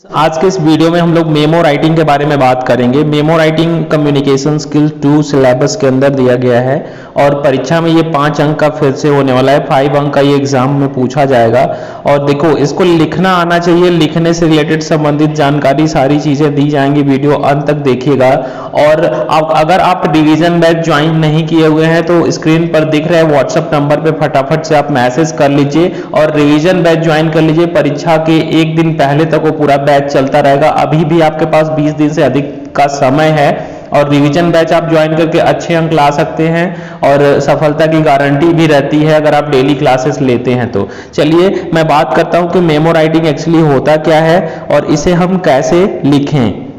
आज के इस वीडियो में हम लोग मेमो राइटिंग के बारे में बात करेंगे। Memo writing communication skill 2 syllabus के अंदर दिया गया है और परीक्षा में ये 5 अंक का फिर से होने वाला है। 5 अंक का ये एग्जाम में पूछा जाएगा। और देखो, इसको लिखना आना चाहिए, लिखने से रिलेटेड संबंधित जानकारी सारी चीजें दी जाएंगी। वीडियो अंत तक देखिएगा। और अगर आप रिवीजन बैच ज्वाइन नहीं किए हुए हैं तो स्क्रीन पर दिख रहे व्हाट्सएप नंबर पे फटाफट से आप मैसेज कर लीजिए और रिवीजन बैच ज्वाइन कर लीजिए। परीक्षा के एक दिन पहले तक वो पूरा बैच चलता रहेगा। अभी भी आपके पास 20 दिन से अधिक का समय है और रिवीजन बैच आप ज्वाइन करके अच्छे अंक ला सकते हैं और सफलता की गारंटी भी रहती है अगर आप डेली क्लासेस लेते हैं तो। चलिए मैं बात करता हूं कि मेमो राइटिंग एक्चुअली होता क्या है और इसे हम कैसे लिखें।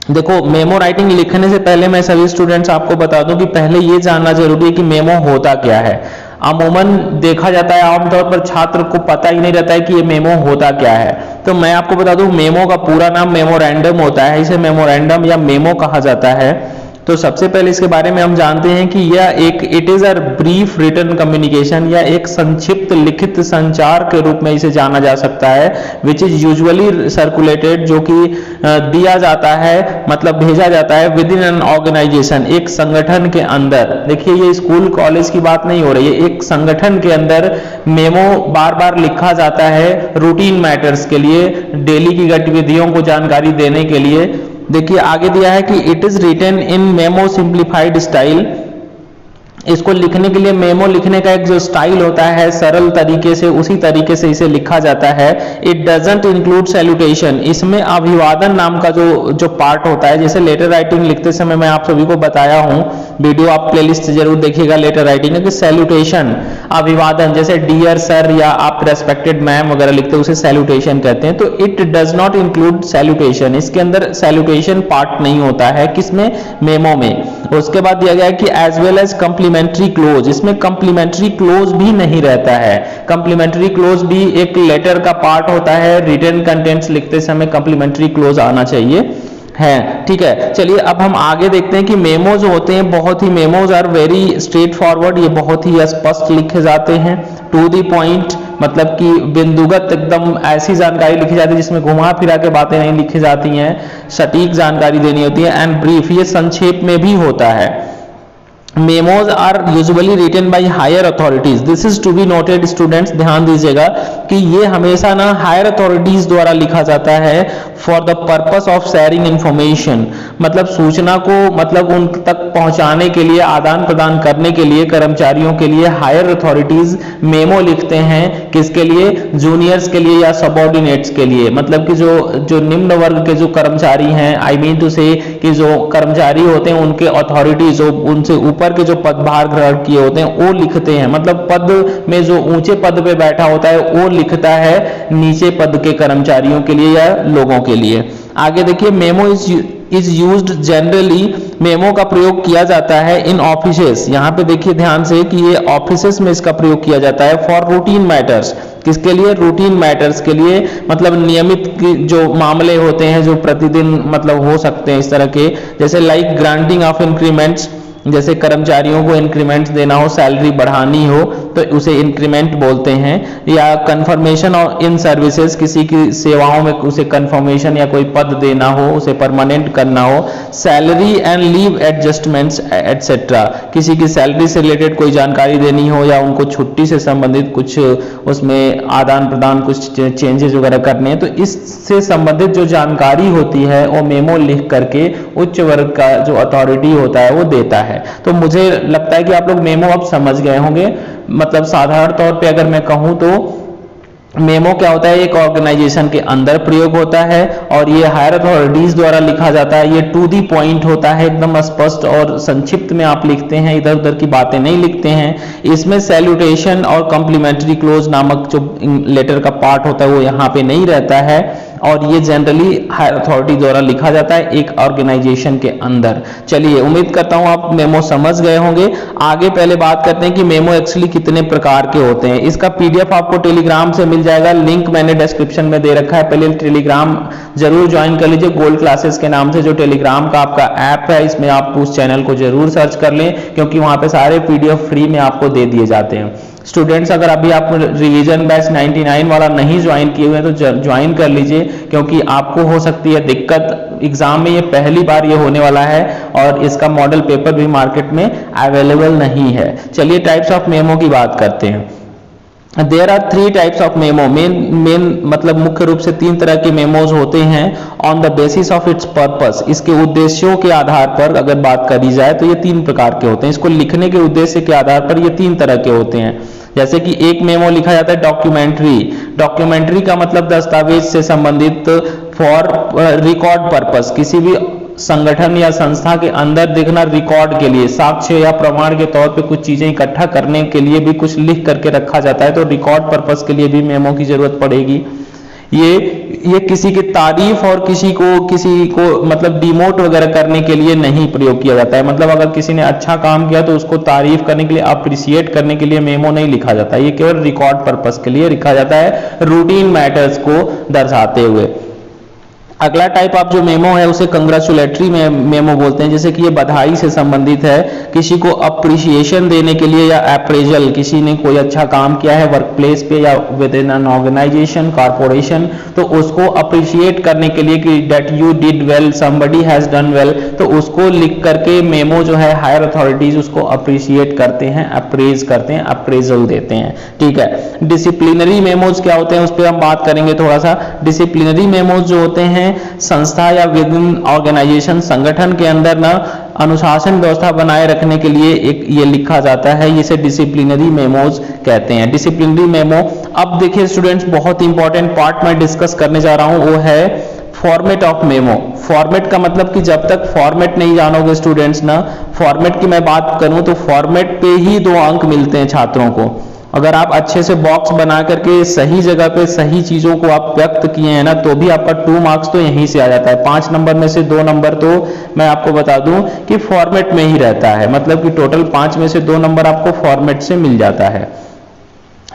देखो, मेमो राइटिंग लिखने से पहले मैं सभी स्टूडेंट्स आपको बता दूं कि पहले ये जानना जरूरी है कि मेमो होता क्या है। अमूमन देखा जाता है आमतौर पर छात्र को पता ही नहीं रहता है कि ये मेमो होता क्या है। तो मैं आपको बता दूं, मेमो का पूरा नाम मेमोरेंडम होता है। इसे मेमोरेंडम या मेमो कहा जाता है। तो सबसे पहले इसके बारे में हम जानते हैं कि यह it is a brief written communication या एक संक्षिप्त लिखित संचार के रूप में इसे जाना जा सकता है, विच इज यूजुअली सर्कुलेटेड, जो कि दिया जाता है, मतलब भेजा जाता है विद इन एन ऑर्गेनाइजेशन, एक संगठन के अंदर। देखिए, ये स्कूल कॉलेज की बात नहीं हो रही है, एक संगठन के अंदर मेमो बार बार लिखा जाता है रूटीन मैटर्स के लिए, डेली की गतिविधियों को जानकारी देने के लिए। देखिए आगे दिया है कि it is written in memo simplified style. इसको लिखने के लिए मेमो लिखने का एक जो स्टाइल होता है सरल तरीके से, उसी तरीके से इसे लिखा जाता है। It doesn't include salutation. इसमें अभिवादन नाम का जो पार्ट होता है, जैसे लेटर राइटिंग लिखते समय मैं आप सभी को बताया हूं, वीडियो आप प्लेलिस्ट जरूर देखिएगा लेटर राइटिंग है कि सैल्यूटेशन अभिवादन, जैसे डियर सर या आप रेस्पेक्टेड मैम वगैरह लिखते हैं उसे सैल्यूटेशन कहते हैं। तो it does not include salutation, इसके अंदर सैल्यूटेशन पार्ट नहीं होता है। किसमें? मेमो में। उसके बाद दिया गया है कि as well as complimentary close, इसमें कंप्लीमेंट्री क्लोज भी नहीं रहता है। कंप्लीमेंट्री क्लोज भी एक लेटर का पार्ट होता है। रिटन कंटेंट्स लिखते समय कंप्लीमेंट्री क्लोज आना चाहिए है। ठीक है, चलिए अब हम आगे देखते हैं कि मेमो जो होते हैं बहुत ही, memos are very straightforward, ये बहुत ही स्पष्ट लिखे जाते हैं, टू द पॉइंट, मतलब कि बिंदुगत एकदम ऐसी जानकारी लिखी जाती है जिसमें घुमा फिरा के बातें नहीं लिखी जाती हैं, सटीक जानकारी देनी होती है। एंड ब्रीफ, ये संक्षेप में भी होता है। Memos are usually written by higher authorities. This is to be noted students, ध्यान दीजिएगा कि ये हमेशा ना हायर अथॉरिटीज द्वारा लिखा जाता है for the purpose of sharing information, मतलब सूचना को मतलब उन तक पहुंचाने के लिए, आदान प्रदान करने के लिए कर्मचारियों के लिए हायर अथॉरिटीज मेमो लिखते हैं। किसके लिए? जूनियर्स के लिए या सबऑर्डिनेट्स के लिए, मतलब कि जो निम्न वर्ग के जो कर्मचारी हैं, आई मीन टू से कि जो कर्मचारी होते हैं उनके अथॉरिटी जो उनसे ऊपर के जो पदभार ग्रहण किए होते हैं वो लिखते हैं। मतलब पद में जो ऊंचे पद पे बैठा होता है वो लिखता है नीचे पद के कर्मचारियों के लिए या लोगों के लिए। आगे देखिए, memo is used generally, memo का प्रयोग किया जाता है इन ऑफिसेस। यहाँ पे देखिए ध्यान से कि ये ऑफिसेस में इसका प्रयोग किया जाता है फॉर रूटीन मैटर्स। किसके लिए? रूटीन मैटर्स के लिए, मतलब नियमित जो मामले होते हैं जो प्रतिदिन मतलब हो सकते हैं इस तरह के, जैसे लाइक ग्रांटिंग ऑफ इंक्रीमेंट्स, जैसे कर्मचारियों को इंक्रीमेंट देना हो, सैलरी बढ़ानी हो तो उसे इंक्रीमेंट बोलते हैं। या कंफर्मेशन ऑफ इन सर्विसेज, किसी की सेवाओं में उसे कंफर्मेशन या कोई पद देना हो, उसे परमानेंट करना हो। Salary and leave adjustments etcetera, किसी की सैलरी से रिलेटेड कोई जानकारी देनी हो या उनको छुट्टी से संबंधित कुछ उसमें आदान प्रदान कुछ चेंजेस वगैरह करने हैं, तो इससे संबंधित जो जानकारी होती है वो मेमो लिख करके उच्च वर्ग का जो अथॉरिटी होता है वो देता है। तो मुझे लगता है कि आप लोग मेमो अब समझ गए होंगे। मतलब साधारण तौर पे अगर मैं कहूं तो मेमो क्या होता है, एक ऑर्गेनाइजेशन के अंदर प्रयोग होता है और ये हायर अथॉरिटीज द्वारा लिखा जाता है। ये टू दी पॉइंट होता है, एकदम स्पष्ट और संक्षिप्त में आप लिखते हैं, इधर उधर की बातें नहीं लिखते हैं। इसमें सैल्यूटेशन और कॉम्प्लीमेंट्री क्लोज नामक जो लेटर का पार्ट होता है वो यहाँ पे नहीं रहता है और ये जनरली हायर अथॉरिटी द्वारा लिखा जाता है एक ऑर्गेनाइजेशन के अंदर। चलिए, उम्मीद करता हूं आप मेमो समझ गए होंगे। आगे पहले बात करते हैं कि मेमो एक्चुअली कितने प्रकार के होते हैं। इसका पीडीएफ आपको टेलीग्राम से मिल जाएगा, लिंक मैंने डिस्क्रिप्शन में दे रखा है। पहले टेलीग्राम जरूर ज्वाइन कर लीजिए, गोल्ड क्लासेस के नाम से जो टेलीग्राम का आपका ऐप है, इसमें आप उस चैनल को जरूर सर्च कर लें क्योंकि वहां पे सारे पीडीएफ फ्री में आपको दे दिए जाते हैं। स्टूडेंट्स अगर अभी आप रिवीजन बैच 99 वाला नहीं ज्वाइन किए हुए हैं तो ज्वाइन कर लीजिए, क्योंकि आपको हो सकती है दिक्कत, एग्जाम में ये पहली बार ये होने वाला है और इसका मॉडल पेपर भी मार्केट में अवेलेबल नहीं है। चलिए टाइप्स ऑफ मेमो की बात करते हैं। There are 3 types of memo. Main मतलब मुख्य रूप से 3 तरह के मेमोज होते हैं on the basis of its purpose. इसके उद्देश्यों के आधार पर अगर बात करी जाए तो ये 3 प्रकार के होते हैं। इसको लिखने के उद्देश्य के आधार पर ये 3 तरह के होते हैं। जैसे कि एक मेमो लिखा जाता है डॉक्यूमेंट्री। डॉक्यूमेंट्री का मतलब दस्तावेज से संबंधित फॉर रिकॉर्ड पर्पस, किसी भी संगठन या संस्था के अंदर देखना रिकॉर्ड के लिए, साक्ष्य या प्रमाण के तौर पे कुछ चीजें इकट्ठा करने के लिए भी कुछ लिख करके रखा जाता है, तो रिकॉर्ड पर्पस के लिए भी मेमो की जरूरत पड़ेगी। ये किसी की तारीफ और किसी को मतलब डिमोट वगैरह करने के लिए नहीं प्रयोग किया जाता है। मतलब अगर किसी ने अच्छा काम किया तो उसको तारीफ करने के लिए, अप्रिशिएट करने के लिए मेमो नहीं लिखा जाता है। ये केवल रिकॉर्ड पर्पस के लिए लिखा जाता है, रूटीन मैटर्स को दर्शाते हुए। अगला टाइप आप जो मेमो है उसे कंग्रेचुलेटरी मेमो बोलते हैं। जैसे कि ये बधाई से संबंधित है, किसी को अप्रिसिएशन देने के लिए या अप्रेजल, किसी ने कोई अच्छा काम किया है वर्क प्लेस पे या within an organization, corporation, तो उसको अप्रिशिएट करने के लिए कि that you did well, somebody has done well, तो उसको लिख करके मेमो जो है हायर अथॉरिटीज उसको अप्रिशिएट करते हैं, अप्रेज करते हैं, अप्रेजल देते हैं। ठीक है। डिसिप्लिनरी मेमोज क्या होते हैं उस पर हम बात करेंगे थोड़ा सा। डिसिप्लिनरी मेमोज जो होते हैं संस्था या विद इन ऑर्गेनाइजेशन, संगठन के अंदर ना अनुशासन व्यवस्था बनाए रखने के लिए एक ये लिखा जाता है, इसे डिसिप्लिनरी मेमोज कहते हैं। डिसिप्लिनरी मेमो, अब देखिए स्टूडेंट्स बहुत इंपॉर्टेंट पार्ट मैं डिस्कस करने जा रहा हूं, वो है फॉर्मेट ऑफ मेमो। फॉर्मेट का मतलब कि जब तक फॉर्मेट नहीं जानोगे स्टूडेंट्स ना, फॉर्मेट की मैं बात करूं तो फॉर्मेट पे ही 2 अंक मिलते हैं छात्रों को। अगर आप अच्छे से बॉक्स बना करके सही जगह पे सही चीजों को आप व्यक्त किए हैं ना, तो भी आपका 2 मार्क्स तो यहीं से आ जाता है। 5 नंबर में से 2 नंबर तो मैं आपको बता दूं कि फॉर्मेट में ही रहता है, मतलब कि टोटल 5 में से 2 नंबर आपको फॉर्मेट से मिल जाता है।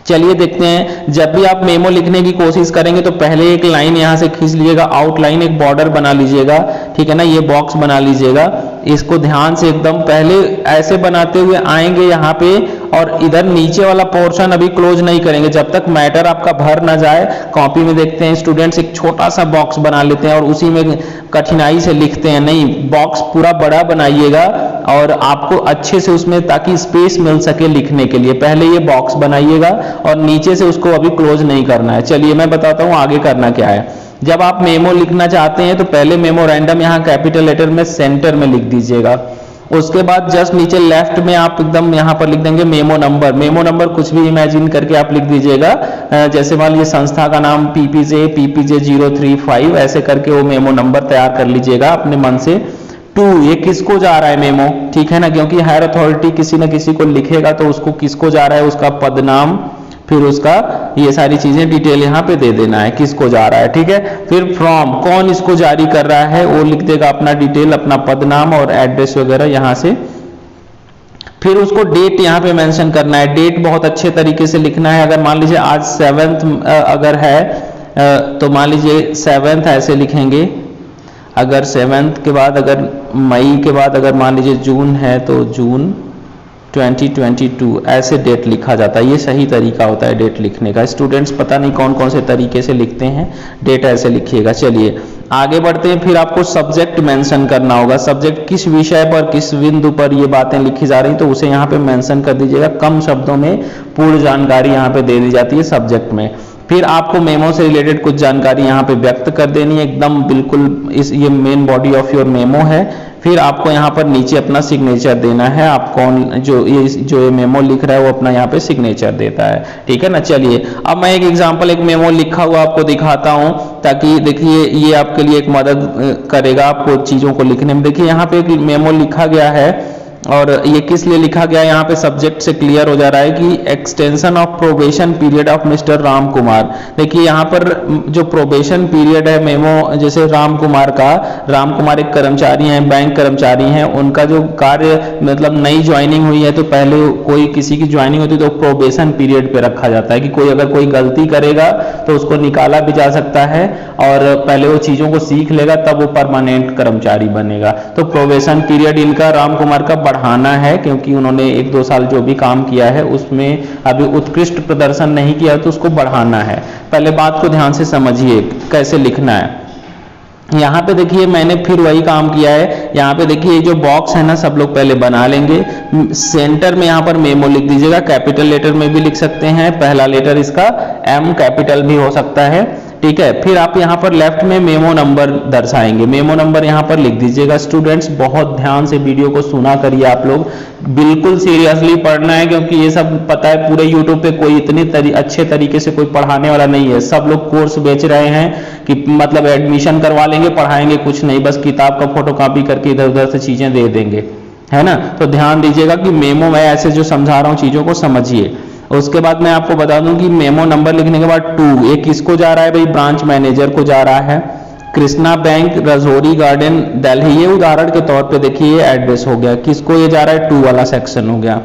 चलिए देखते हैं, जब भी आप मेमो लिखने की कोशिश करेंगे तो पहले एक लाइन यहां से खींच लीजिएगा, आउटलाइन एक बॉर्डर बना लीजिएगा, ठीक है ना, ये बॉक्स बना लीजिएगा। इसको ध्यान से एकदम पहले ऐसे बनाते हुए आएंगे यहाँ पे, और इधर नीचे वाला पोर्शन अभी क्लोज नहीं करेंगे जब तक मैटर आपका भर ना जाए। कॉपी में देखते हैं स्टूडेंट्स एक छोटा सा बॉक्स बना लेते हैं और उसी में कठिनाई से लिखते हैं। नहीं, बॉक्स पूरा बड़ा बनाइएगा और आपको अच्छे से उसमें, ताकि स्पेस मिल सके लिखने के लिए, पहले ये बॉक्स बनाइएगा और नीचे से उसको अभी क्लोज नहीं करना है। चलिए मैं बताता हूँ आगे करना क्या है। जब आप मेमो लिखना चाहते हैं तो पहले मेमोरेंडम यहाँ कैपिटल लेटर में सेंटर में लिख दीजिएगा। उसके बाद जस्ट नीचे लेफ्ट में आप एकदम यहाँ पर लिख देंगे मेमो नंबर। मेमो नंबर कुछ भी इमेजिन करके आप लिख दीजिएगा, जैसे मान लीजिए संस्था का नाम पीपीजे 035, ऐसे करके वो मेमो नंबर तैयार कर लीजिएगा अपने मन से। 2, ये किसको जा रहा है मेमो, ठीक है ना, क्योंकि हायर अथॉरिटी किसी न किसी को लिखेगा तो उसको किसको जा रहा है, उसका पद नाम, फिर उसका ये सारी चीजें डिटेल यहाँ पे दे देना है किसको जा रहा है। ठीक है। फिर फ्रॉम, कौन इसको जारी कर रहा है, वो लिख देगा अपना डिटेल, अपना पद नाम और एड्रेस वगैरह यहाँ से। फिर उसको डेट यहाँ पे मेंशन करना है। डेट बहुत अच्छे तरीके से लिखना है। अगर मान लीजिए आज 7th अगर है तो मान लीजिए 7th ऐसे लिखेंगे। अगर 7th के बाद, अगर मई के बाद अगर मान लीजिए जून है तो जून 2022 ऐसे डेट लिखा जाता है। ये सही तरीका होता है डेट लिखने का। स्टूडेंट्स पता नहीं कौन कौन से तरीके से लिखते हैं, डेट ऐसे लिखिएगा। चलिए आगे बढ़ते हैं। फिर आपको सब्जेक्ट मेंशन करना होगा। सब्जेक्ट किस विषय पर, किस बिंदु पर ये बातें लिखी जा रही तो उसे यहाँ पे मेंशन कर दीजिएगा। कम शब्दों में पूर्ण जानकारी यहाँ पे दे दी जाती है सब्जेक्ट में। फिर आपको मेमो से रिलेटेड कुछ जानकारी यहाँ पे व्यक्त कर देनी है एकदम बिल्कुल, ये main body of your memo है। फिर आपको यहाँ पर नीचे अपना सिग्नेचर देना है। आप कौन, जो ये मेमो लिख रहा है वो अपना यहाँ पे सिग्नेचर देता है। ठीक है ना। चलिए अब मैं एक एग्जांपल, एक मेमो लिखा हुआ आपको दिखाता हूँ, ताकि देखिए ये आपके लिए एक मदद करेगा आपको चीजों को लिखने में। देखिए यहाँ पे एक मेमो लिखा गया है, और ये किस लिए लिखा गया है, यहाँ पे सब्जेक्ट से क्लियर हो जा रहा है कि extension of probation period of mister Ram Kumar. देखिए यहाँ पर जो प्रोबेशन पीरियड है मेमो, जैसे राम कुमार का, राम कुमार एक कर्मचारी हैं, बैंक कर्मचारी हैं, उनका जो कार्य मतलब नई ज्वाइनिंग हुई है तो पहले कोई किसी की ज्वाइनिंग होती है तो प्रोबेशन पीरियड पे रखा जाता है कि कोई अगर कोई गलती करेगा तो उसको निकाला भी जा सकता है, और पहले वो चीजों को सीख लेगा तब वो परमानेंट कर्मचारी बनेगा। तो प्रोबेशन पीरियड इनका राम कुमार का पढ़ाना है, क्योंकि उन्होंने 1-2 साल जो भी काम किया है उसमें अभी उत्कृष्ट प्रदर्शन नहीं किया तो उसको बढ़ाना है। पहले बात को ध्यान से समझिए कैसे लिखना है। यहाँ पे देखिए मैंने फिर वही काम किया है। यहाँ पे देखिए जो बॉक्स है ना, सब लोग पहले बना लेंगे। सेंटर में यहाँ पर मेमो लिख दीजिएगा, कैपिटल लेटर में भी लिख सकते हैं, पहला लेटर इसका एम कैपिटल भी हो सकता है, ठीक है। फिर आप यहाँ पर लेफ्ट में मेमो नंबर दर्शाएंगे, मेमो नंबर यहाँ पर लिख दीजिएगा। स्टूडेंट्स बहुत ध्यान से वीडियो को सुना करिए, आप लोग बिल्कुल सीरियसली पढ़ना है, क्योंकि ये सब पता है पूरे यूट्यूब पे कोई इतने अच्छे तरीके से कोई पढ़ाने वाला नहीं है। सब लोग कोर्स बेच रहे हैं कि मतलब एडमिशन करवा लेंगे, पढ़ाएंगे कुछ नहीं, बस किताब का फोटो कॉपी करके इधर उधर से चीजें दे देंगे, है ना। तो ध्यान दीजिएगा कि मेमो मैं ऐसे जो समझा रहा हूँ चीजों को समझिए। उसके बाद मैं आपको बता दूं कि मेमो नंबर लिखने के बाद 2 ये किसको जा रहा है भाई, ब्रांच मैनेजर को जा रहा है। कृष्णा बैंक रजौरी गार्डन दिल्ली, ये उदाहरण के तौर पे देखिए ये एड्रेस हो गया, किसको ये जा रहा है, 2 वाला सेक्शन हो गया।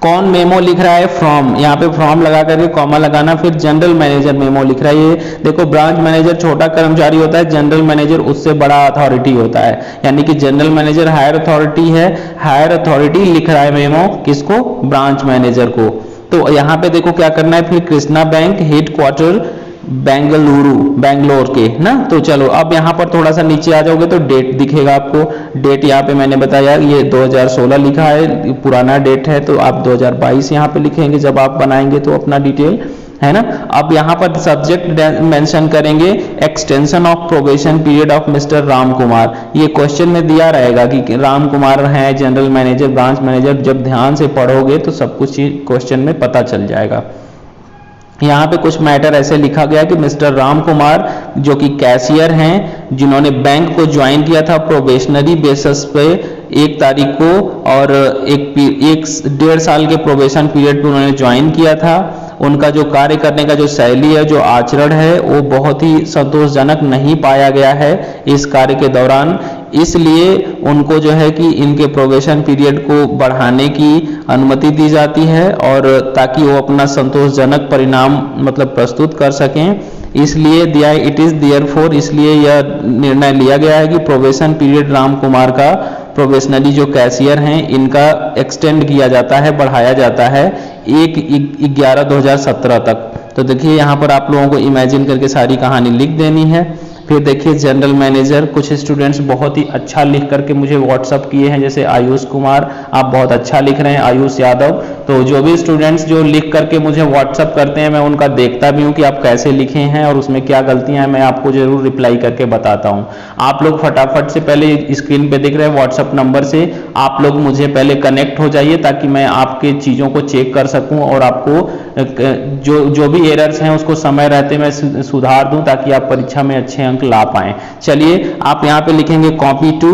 कौन मेमो लिख रहा है, फ्रॉम, यहाँ पे फ्रॉम लगा करके कॉमा लगाना, फिर जनरल मैनेजर मेमो लिख रहा है। ये देखो ब्रांच मैनेजर छोटा कर्मचारी होता है, जनरल मैनेजर उससे बड़ा अथॉरिटी होता है, यानी कि जनरल मैनेजर हायर अथॉरिटी है, हायर अथॉरिटी लिख रहा है मेमो किसको, ब्रांच मैनेजर को। तो यहाँ पे देखो क्या करना है, फिर Krishna bank head quarter Bengaluru, Bangalore के ना। तो चलो अब यहाँ पर थोड़ा सा नीचे आ जाओगे तो डेट दिखेगा आपको। डेट यहाँ पे मैंने बताया ये 2016 लिखा है, पुराना डेट है, तो आप 2022 यहाँ पे लिखेंगे जब आप बनाएंगे तो अपना डिटेल, है ना। अब यहाँ पर सब्जेक्ट मेंशन करेंगे extension of probation period of mister Ram Kumar. ये क्वेश्चन में दिया रहेगा कि राम कुमार है जनरल मैनेजर, ब्रांच मैनेजर, जब ध्यान से पढ़ोगे तो सब कुछ क्वेश्चन में पता चल जाएगा। यहाँ पे कुछ मैटर ऐसे लिखा गया कि मिस्टर राम कुमार जो कि कैशियर हैं, जिन्होंने बैंक को ज्वाइन किया था प्रोबेशनरी बेसिस पे 1 तारीख को, और 1.5 साल के प्रोबेशन पीरियड पे उन्होंने ज्वाइन किया था। उनका जो कार्य करने का जो शैली है, जो आचरण है, वो बहुत ही संतोषजनक नहीं पाया गया है इस कार्य के दौरान, इसलिए उनको जो है कि इनके प्रोबेशन पीरियड को बढ़ाने की अनुमति दी जाती है, और ताकि वो अपना संतोषजनक परिणाम मतलब प्रस्तुत कर सकें। इसलिए दिया इट इज देयरफॉर, इसलिए यह निर्णय लिया गया है कि प्रोबेशन पीरियड राम कुमार का, प्रोबेशनरी जो कैशियर हैं इनका एक्सटेंड किया जाता है, बढ़ाया जाता है 1/11/2017 तक। तो देखिए यहाँ पर आप लोगों को इमेजिन करके सारी कहानी लिख देनी है। फिर देखिए जनरल मैनेजर, कुछ स्टूडेंट्स बहुत ही अच्छा लिख करके मुझे व्हाट्सअप किए हैं, जैसे आयुष कुमार, आप बहुत अच्छा लिख रहे हैं, आयुष यादव। तो जो भी स्टूडेंट्स जो लिख करके मुझे व्हाट्सअप करते हैं, मैं उनका देखता भी हूं कि आप कैसे लिखे हैं और उसमें क्या गलतियां हैं, मैं आपको जरूर रिप्लाई करके बताता हूं। आप लोग फटाफट से पहले स्क्रीन पे दिख रहे हैं व्हाट्सअप नंबर से आप लोग मुझे पहले कनेक्ट हो जाइए, ताकि मैं आपके चीज़ों को चेक कर सकूँ और आपको जो भी एरर्स हैं उसको समय रहते मैं सुधार दूं, ताकि आप परीक्षा में अच्छे अंक ला पाएं। चलिए आप यहाँ पे लिखेंगे कॉपी टू,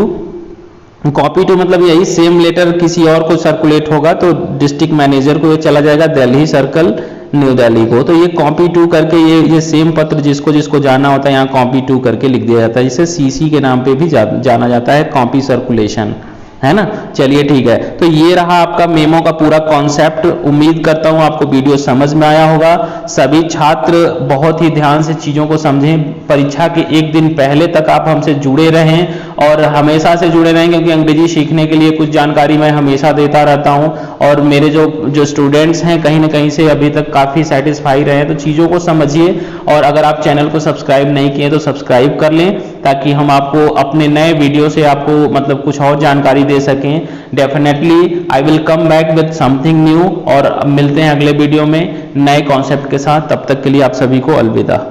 कॉपी टू मतलब यही सेम लेटर किसी और को सर्कुलेट होगा तो डिस्ट्रिक्ट मैनेजर को ये चला जाएगा दिल्ली सर्कल न्यू दिल्ली को। तो ये कॉपी टू करके ये सेम पत्र जिसको जिसको जाना होता है यहाँ कॉपी टू करके लिख दिया जाता है, जिसे सीसी के नाम पे भी जाना जाता है, कॉपी सर्कुलेशन, है ना। चलिए ठीक है, तो ये रहा आपका मेमो का पूरा कॉन्सेप्ट। उम्मीद करता हूं आपको वीडियो समझ में आया होगा। सभी छात्र बहुत ही ध्यान से चीजों को समझें, परीक्षा के 1 दिन पहले तक आप हमसे जुड़े रहें और हमेशा से जुड़े रहें, क्योंकि अंग्रेजी सीखने के लिए कुछ जानकारी मैं हमेशा देता रहता हूं, और मेरे जो स्टूडेंट्स हैं कहीं ना कहीं से अभी तक काफी सेटिस्फाई रहे हैं। तो चीजों को समझिए, और अगर आप चैनल को सब्सक्राइब नहीं किए तो सब्सक्राइब कर लें, ताकि हम आपको अपने नए वीडियो से आपको मतलब कुछ और जानकारी दे सकें। Definitely I will come back with something new, और मिलते हैं अगले वीडियो में नए कॉन्सेप्ट के साथ। तब तक के लिए आप सभी को अलविदा।